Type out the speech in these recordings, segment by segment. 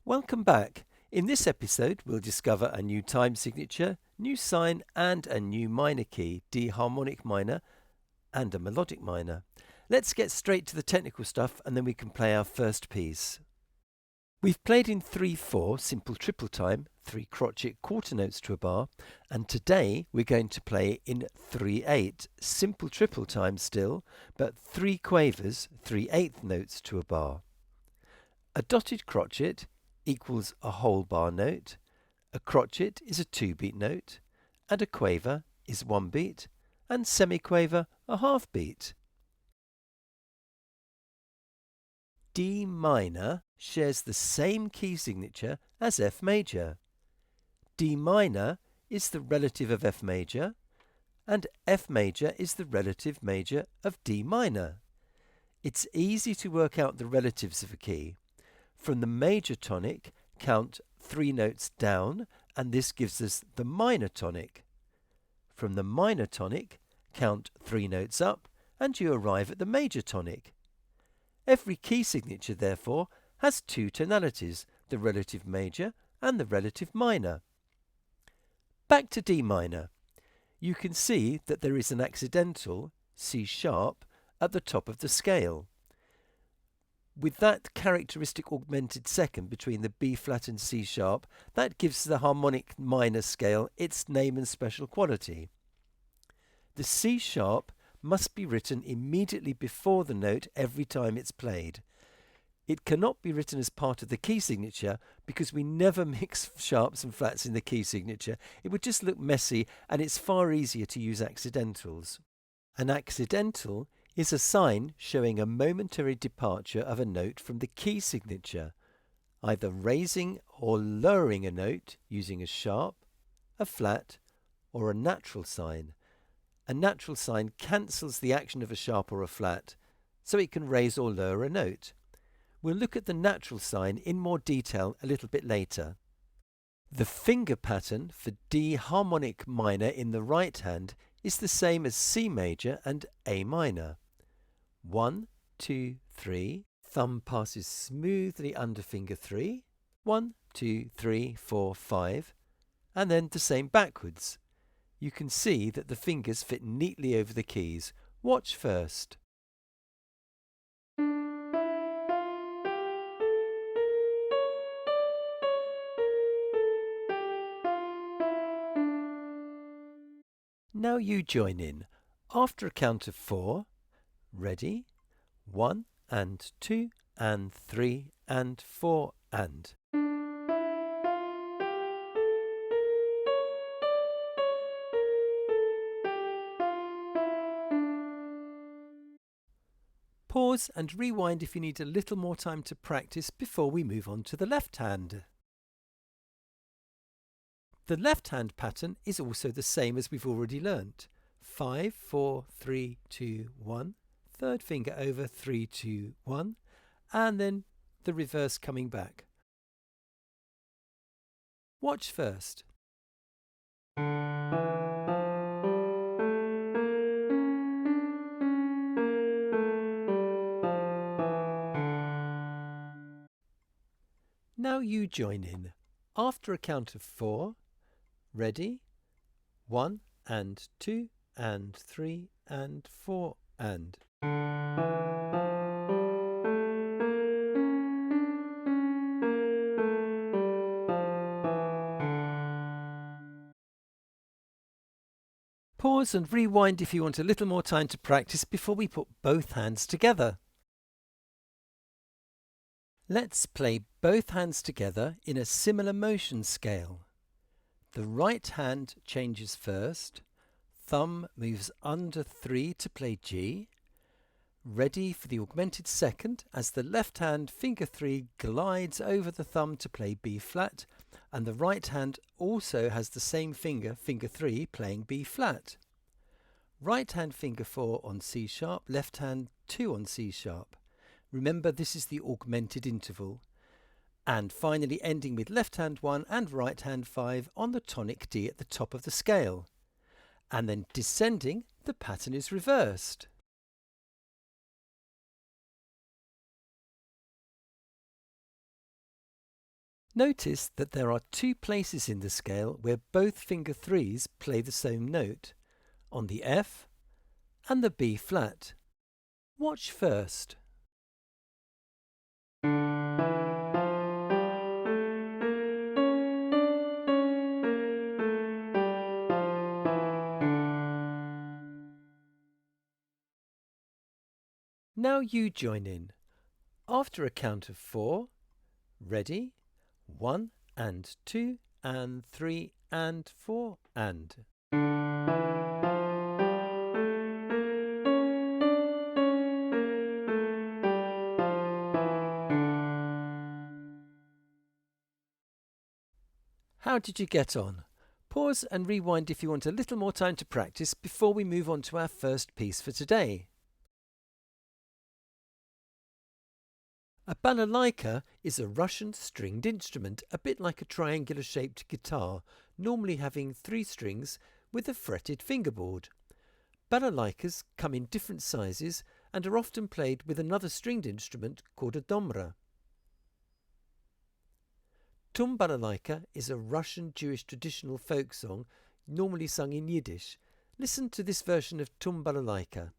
Welcome back. In this episode, we'll discover a new time signature, new sign, and a new minor key, D harmonic minor, and a melodic minor. Let's get straight to the technical stuff and then we can play our first piece. We've played in 3/4 simple triple time, 3 crotchet quarter notes to a bar, and today we're going to play in 3/8 simple triple time still, but 3 quavers, 3/8 notes to a bar. A dotted crotchet equals a whole bar note, a crotchet is a 2-beat note, and a quaver is 1 beat, and semiquaver a half beat. D minor shares the same key signature as F major. D minor is the relative of F major, and F major is the relative major of D minor. It's easy to work out the relatives of a key. From the major tonic, count 3 notes down, and this gives us the minor tonic. From the minor tonic, count 3 notes up, and you arrive at the major tonic. Every key signature, therefore, has 2 tonalities, the relative major and the relative minor. Back to D minor. You can see that there is an accidental, C sharp, at the top of the scale. With that characteristic augmented second between the B flat and C sharp, that gives the harmonic minor scale its name and special quality. The C sharp must be written immediately before the note every time it's played. It cannot be written as part of the key signature because we never mix sharps and flats in the key signature. It would just look messy, and it's far easier to use accidentals. An accidental is a sign showing a momentary departure of a note from the key signature, either raising or lowering a note using a sharp, a flat, or a natural sign. A natural sign cancels the action of a sharp or a flat, so it can raise or lower a note. We'll look at the natural sign in more detail a little bit later. The finger pattern for D harmonic minor in the right hand is the same as C major and A minor. 1, 2, 3, thumb passes smoothly under finger 3, 1, 2, 3, 4, 5, and then the same backwards. You can see that the fingers fit neatly over the keys. Watch first. Now you join in. After a count of 4, ready? 1 and 2 and 3 and 4 and. Pause and rewind if you need a little more time to practice before we move on to the left hand. The left hand pattern is also the same as we've already learnt. 5, 4, 3, 2, 1, third finger over 3, 2, 1, and then the reverse coming back. Watch first. Now you join in. After a count of 4, ready? 1 and 2 and 3 and 4 and. Pause and rewind if you want a little more time to practice before we put both hands together. Let's play both hands together in a similar motion scale. The right hand changes first, thumb moves under 3 to play G, ready for the augmented second as the left hand finger 3 glides over the thumb to play B flat, and the right hand also has the same finger 3 playing B flat. Right hand finger 4 on C sharp, left hand 2 on C sharp. Remember, this is the augmented interval. And finally ending with left hand 1 and right hand 5 on the tonic D at the top of the scale. And then descending, the pattern is reversed. Notice that there are two places in the scale where both finger threes play the same note, on the F and the B flat. Watch first. Now you join in. After a count of 4, ready? 1 and 2 and 3 and 4 and. How did you get on? Pause and rewind if you want a little more time to practice before we move on to our first piece for today. A balalaika is a Russian stringed instrument, a bit like a triangular-shaped guitar, normally having 3 strings with a fretted fingerboard. Balalaikas come in different sizes and are often played with another stringed instrument called a domra. Tumbalalaika is a Russian Jewish traditional folk song, normally sung in Yiddish. Listen to this version of Tumbalalaika.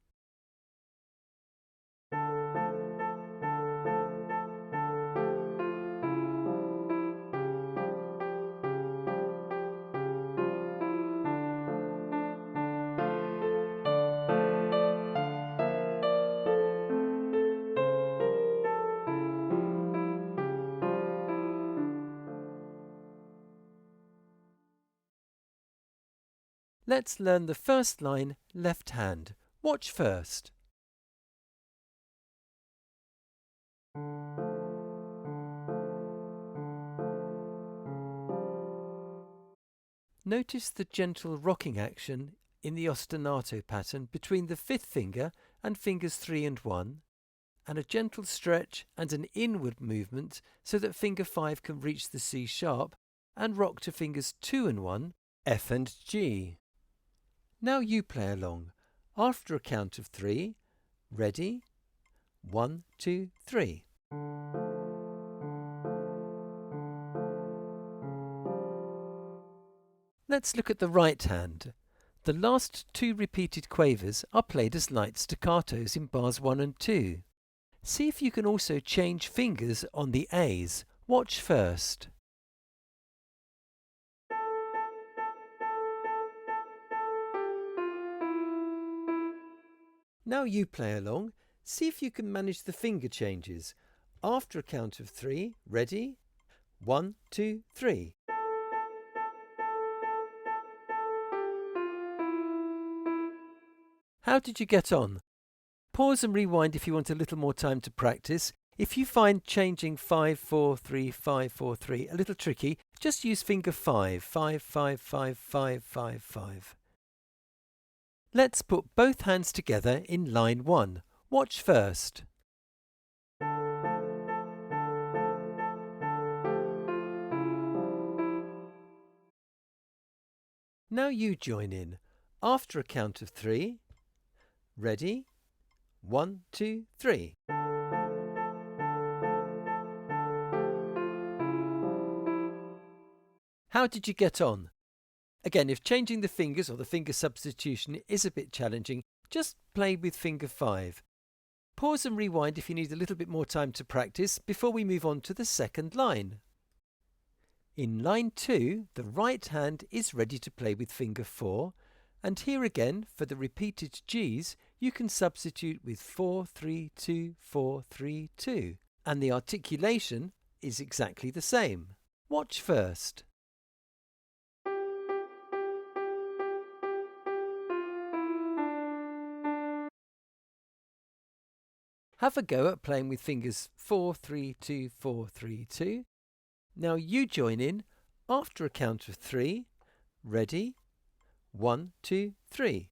Let's learn the first line left hand. Watch first. Notice the gentle rocking action in the ostinato pattern between the 5th finger and fingers 3 and 1, and a gentle stretch and an inward movement so that finger 5 can reach the C sharp and rock to fingers 2 and 1, F and G. Now you play along. After a count of 3, ready? 1, 2, 3. Let's look at the right hand. The last 2 repeated quavers are played as light staccatos in bars 1 and 2. See if you can also change fingers on the A's. Watch first. Now you play along. See if you can manage the finger changes. After a count of 3, ready? 1, 2, 3. How did you get on? Pause and rewind if you want a little more time to practice. If you find changing 5, 4, 3, 5, 4, 3 a little tricky, just use finger 5, 5, 5, 5, 5, 5, 5. Let's put both hands together in line 1. Watch first. Now you join in. After a count of 3, ready? 1, 2, 3. How did you get on? Again, if changing the fingers or the finger substitution is a bit challenging, just play with finger 5. Pause and rewind if you need a little bit more time to practice before we move on to the second line. In line 2, the right hand is ready to play with finger 4, and here again, for the repeated G's, you can substitute with 4, 3, 2, 4, 3, 2, and the articulation is exactly the same. Watch first. Have a go at playing with fingers 4, 3, 2, 4, 3, 2. Now you join in. After a count of 3, ready? 1, 2, 3.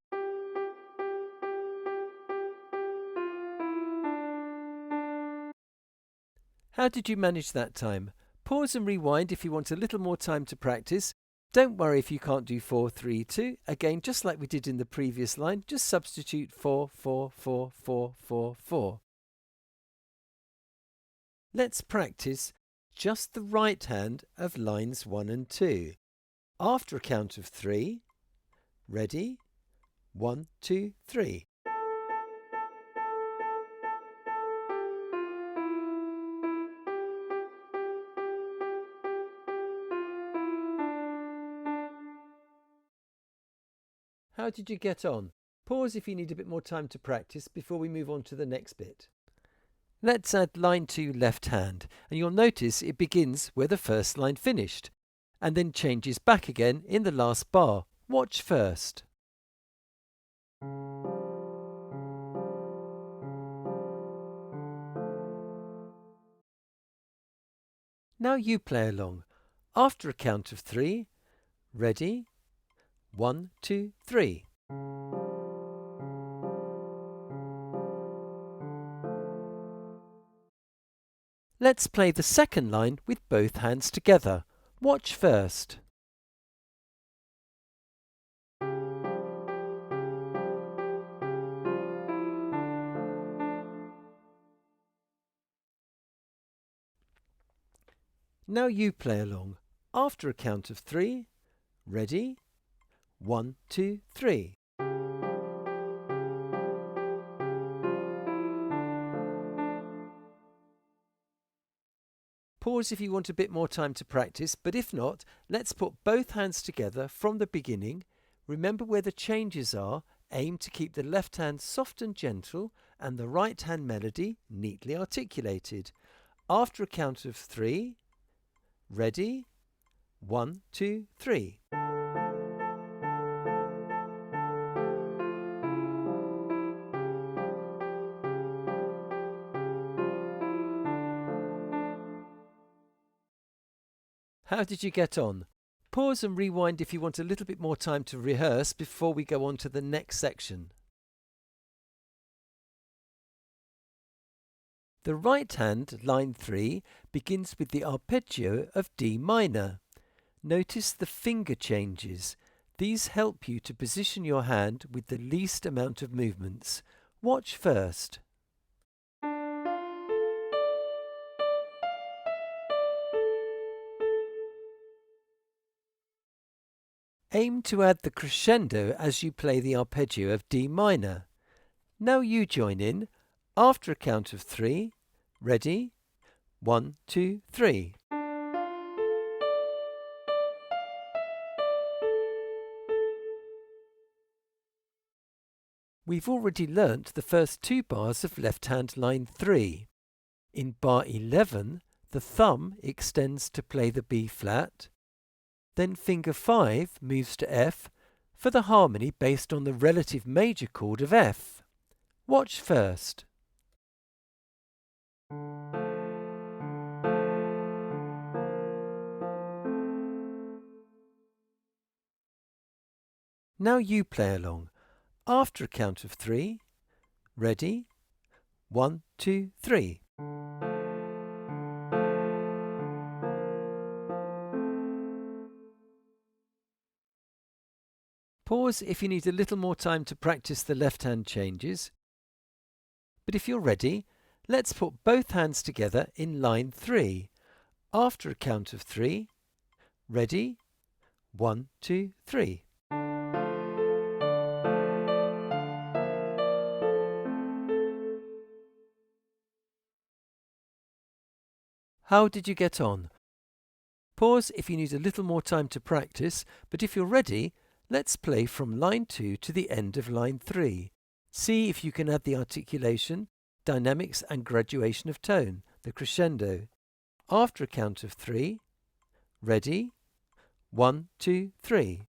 How did you manage that time? Pause and rewind if you want a little more time to practice. Don't worry if you can't do 4, 3, 2. Again, just like we did in the previous line, just substitute 4, 4, 4, 4, 4, 4. Let's practice just the right hand of lines 1 and 2. After a count of 3, ready? 1, 2, 3. How did you get on? Pause if you need a bit more time to practice before we move on to the next bit. Let's add line 2 left hand, and you'll notice it begins where the first line finished, and then changes back again in the last bar. Watch first. Now you play along. After a count of 3, ready? 1, 2, 3. Let's play the second line with both hands together. Watch first. Now you play along. After a count of 3, ready? 1, 2, 3. Pause if you want a bit more time to practice, but if not, let's put both hands together from the beginning. Remember where the changes are. Aim to keep the left hand soft and gentle and the right hand melody neatly articulated. After a count of 3, ready? 1, 2, 3. How did you get on? Pause and rewind if you want a little bit more time to rehearse before we go on to the next section. The right hand, line 3, begins with the arpeggio of D minor. Notice the finger changes. These help you to position your hand with the least amount of movements. Watch first. Aim to add the crescendo as you play the arpeggio of D minor. Now you join in. After a count of 3, ready? 1, 2, 3. We've already learnt the first 2 bars of left-hand line 3. In bar 11, the thumb extends to play the B flat. Then finger 5 moves to F for the harmony based on the relative major chord of F. Watch first. Now you play along. After a count of 3, ready? 1, 2, 3. Pause if you need a little more time to practice the left-hand changes. But if you're ready, let's put both hands together in line 3. After a count of 3, ready? 1, 2, 3. How did you get on? Pause if you need a little more time to practice, but if you're ready, let's play from line 2 to the end of line 3. See if you can add the articulation, dynamics and graduation of tone, the crescendo. After a count of 3, ready? 1, 2, 3.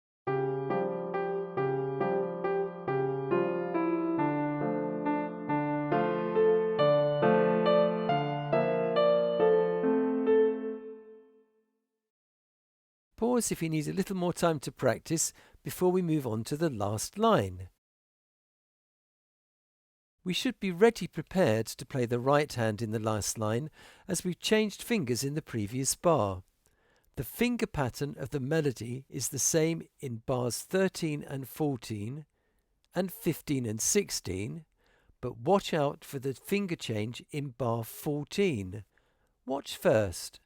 Pause if you need a little more time to practice before we move on to the last line. We should be ready prepared to play the right hand in the last line as we've changed fingers in the previous bar. The finger pattern of the melody is the same in bars 13 and 14 and 15 and 16, but watch out for the finger change in bar 14. Watch first.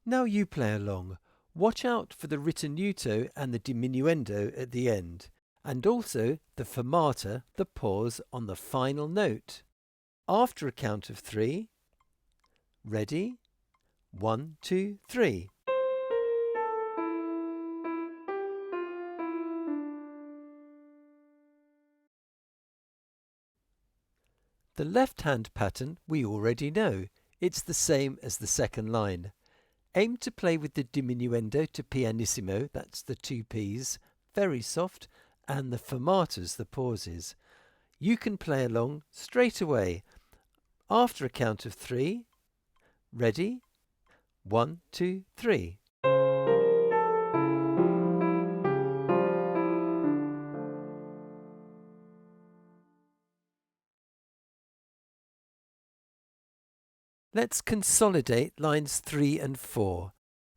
Now you play along. Watch out for the ritenuto and the diminuendo at the end, and also the fermata, the pause on the final note. After a count of 3, ready? 1, 2, 3. The left-hand pattern we already know. It's the same as the second line. Aim to play with the diminuendo to pianissimo, that's the 2 Ps, very soft, and the fermatas, the pauses. You can play along straight away. After a count of 3, ready? 1, 2, 3. Let's consolidate lines 3 and 4.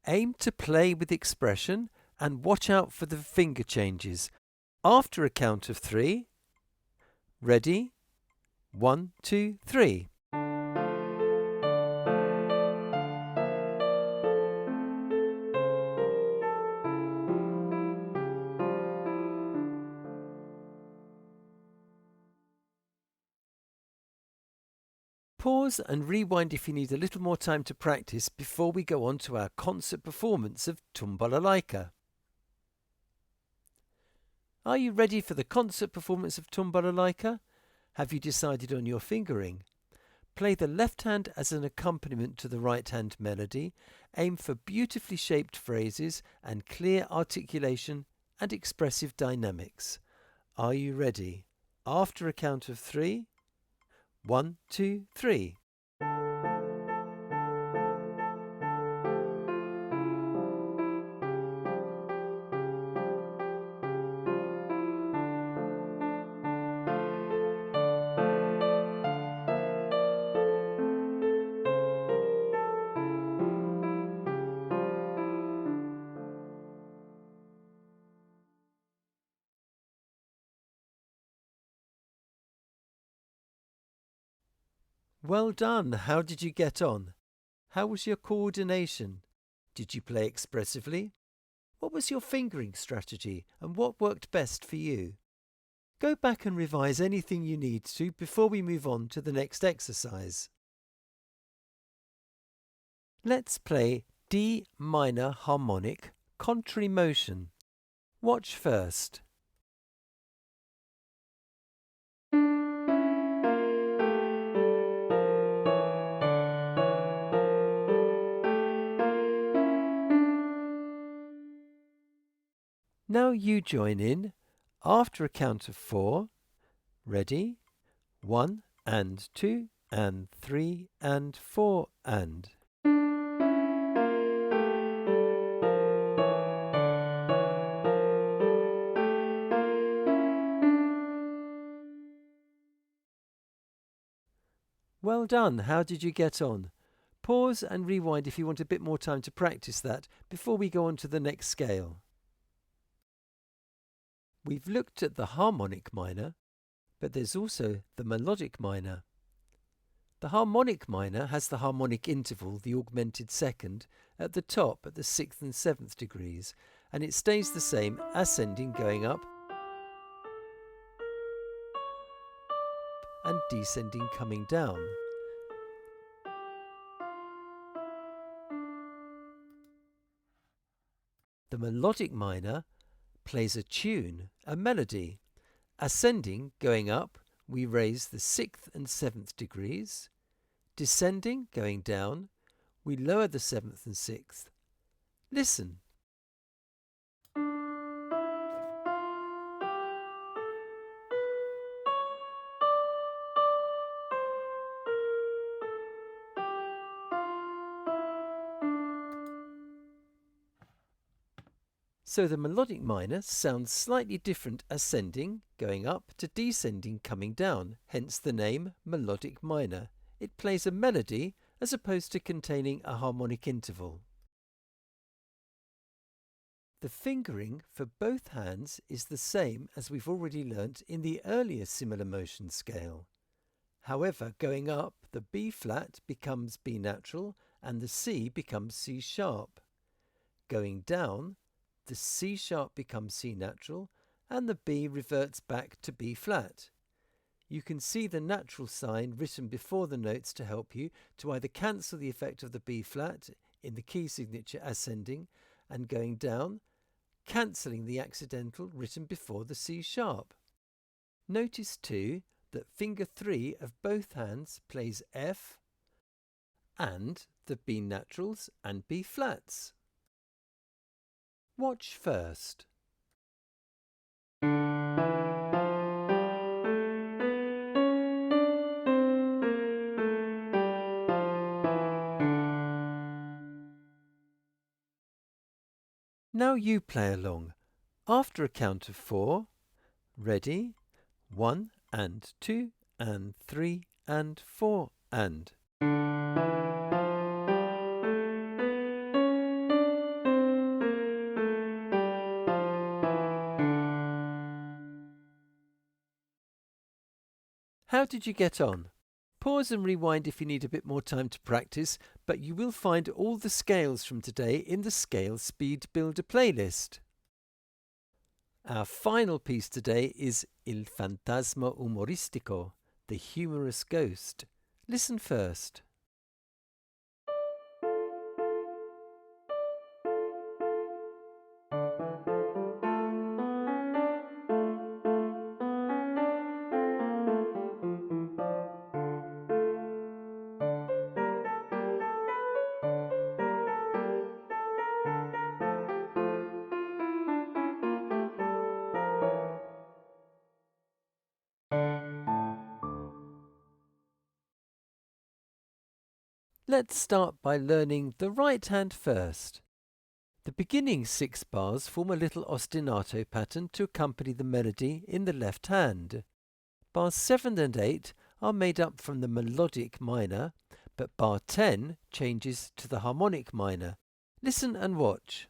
Aim to play with expression and watch out for the finger changes. After a count of 3, ready? 1, 2, 3. Pause and rewind if you need a little more time to practice before we go on to our concert performance of Tumbalalaika. Are you ready for the concert performance of Tumbalalaika? Have you decided on your fingering? Play the left hand as an accompaniment to the right hand melody. Aim for beautifully shaped phrases and clear articulation and expressive dynamics. Are you ready? After a count of 3, 1, 2, 3. Well done. How did you get on? How was your coordination? Did you play expressively? What was your fingering strategy and what worked best for you? Go back and revise anything you need to before we move on to the next exercise. Let's play D minor harmonic contrary motion. Watch first. Now you join in. After a count of 4, ready? 1 and 2 and 3 and 4 and. Well done. How did you get on? Pause and rewind if you want a bit more time to practice that before we go on to the next scale. We've looked at the harmonic minor, but there's also the melodic minor. The harmonic minor has the harmonic interval, the augmented second, at the top at the 6th and 7th degrees, and it stays the same, ascending going up and descending coming down. The melodic minor plays a tune, a melody. Ascending, going up, we raise the 6th and 7th degrees. Descending, going down, we lower the 7th and 6th. Listen. So the melodic minor sounds slightly different ascending, going up, to descending, coming down, hence the name melodic minor. It plays a melody as opposed to containing a harmonic interval. The fingering for both hands is the same as we've already learnt in the earlier similar motion scale. However, going up, the B flat becomes B natural and the C becomes C sharp. Going down, the C sharp becomes C natural and the B reverts back to B flat. You can see the natural sign written before the notes to help you to either cancel the effect of the B flat in the key signature ascending and going down, cancelling the accidental written before the C sharp. Notice too that finger 3 of both hands plays F and the B naturals and B flats. Watch first. Now you play along. After a count of 4, ready? 1 and 2 and 3 and 4 and. How did you get on? Pause and rewind if you need a bit more time to practice, but you will find all the scales from today in the Scale Speed Builder playlist. Our final piece today is Il Fantasma Umoristico, the humorous ghost. Listen first. Let's start by learning the right hand first. The beginning 6 bars form a little ostinato pattern to accompany the melody in the left hand. Bars 7 and 8 are made up from the melodic minor, but bar 10 changes to the harmonic minor. Listen and watch.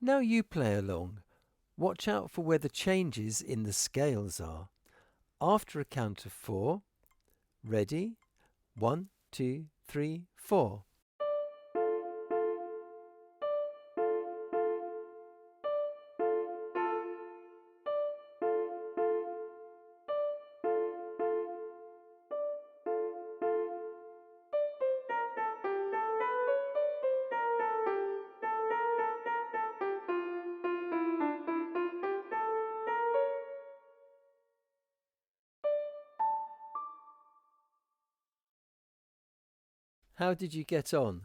Now you play along. Watch out for where the changes in the scales are. After a count of 4, ready? 1, 2, 3, 4. How did you get on?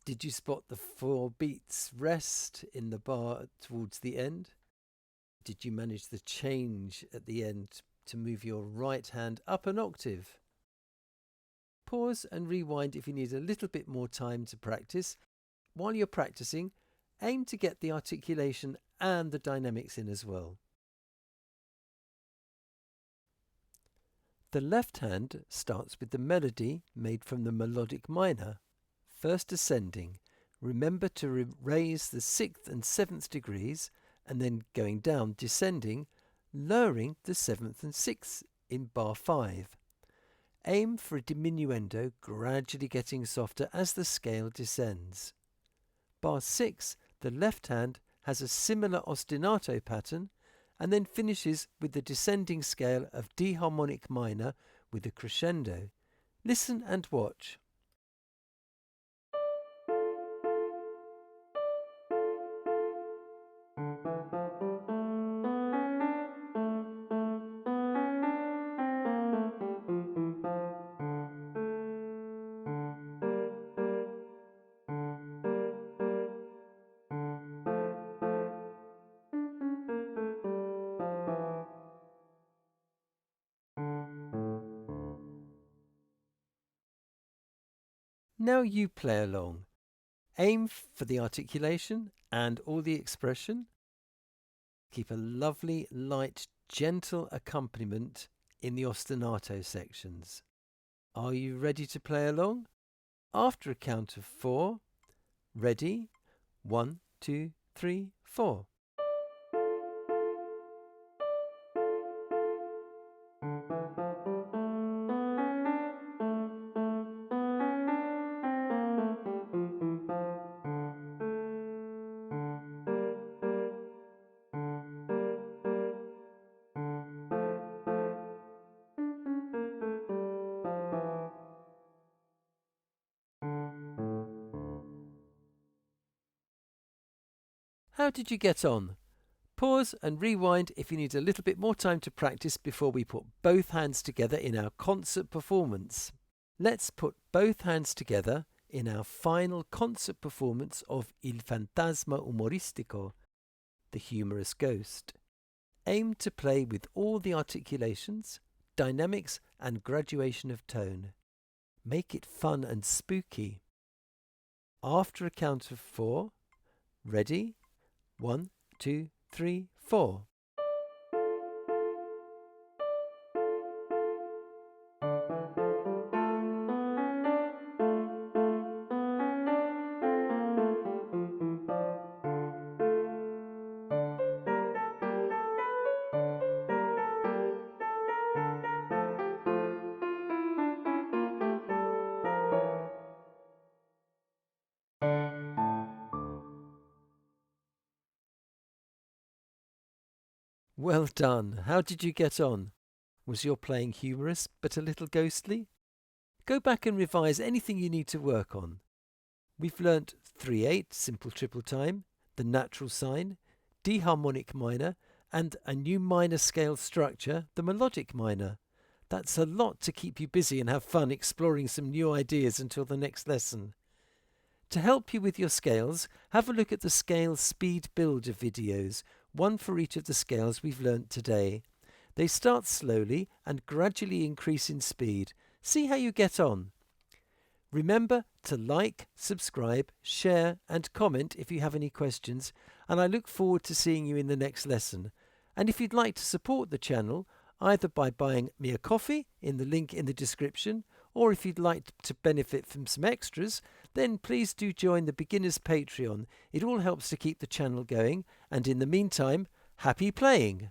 Did you spot the 4 beats rest in the bar towards the end? Did you manage the change at the end to move your right hand up an octave? Pause and rewind if you need a little bit more time to practice. While you're practicing, aim to get the articulation and the dynamics in as well. The left hand starts with the melody made from the melodic minor, first ascending. Remember to raise the 6th and 7th degrees and then going down, descending, lowering the 7th and 6th in bar 5. Aim for a diminuendo, gradually getting softer as the scale descends. Bar 6, the left hand has a similar ostinato pattern and then finishes with the descending scale of D harmonic minor with a crescendo. Listen and watch. Now you play along. Aim for the articulation and all the expression. Keep a lovely, light, gentle accompaniment in the ostinato sections. Are you ready to play along? After a count of 4, ready? 1, 2, 3, 4. How did you get on? Pause and rewind if you need a little bit more time to practice before we put both hands together in our concert performance. Let's put both hands together in our final concert performance of Il Fantasma Umoristico, the humorous ghost. Aim to play with all the articulations, dynamics and graduation of tone. Make it fun and spooky. After a count of 4, ready? 1, 2, 3, 4. Well done. How did you get on? Was your playing humorous but a little ghostly? Go back and revise anything you need to work on. We've learnt 3/8 simple triple time, the natural sign, D harmonic minor, and a new minor scale structure, the melodic minor. That's a lot to keep you busy and have fun exploring some new ideas until the next lesson. To help you with your scales, have a look at the scale speed builder videos, one for each of the scales we've learnt today. They start slowly and gradually increase in speed. See how you get on. Remember to like, subscribe, share and comment if you have any questions, and I look forward to seeing you in the next lesson. And if you'd like to support the channel, either by buying me a coffee in the link in the description, or if you'd like to benefit from some extras, then please do join the Beginners Patreon. It all helps to keep the channel going, and in the meantime, happy playing!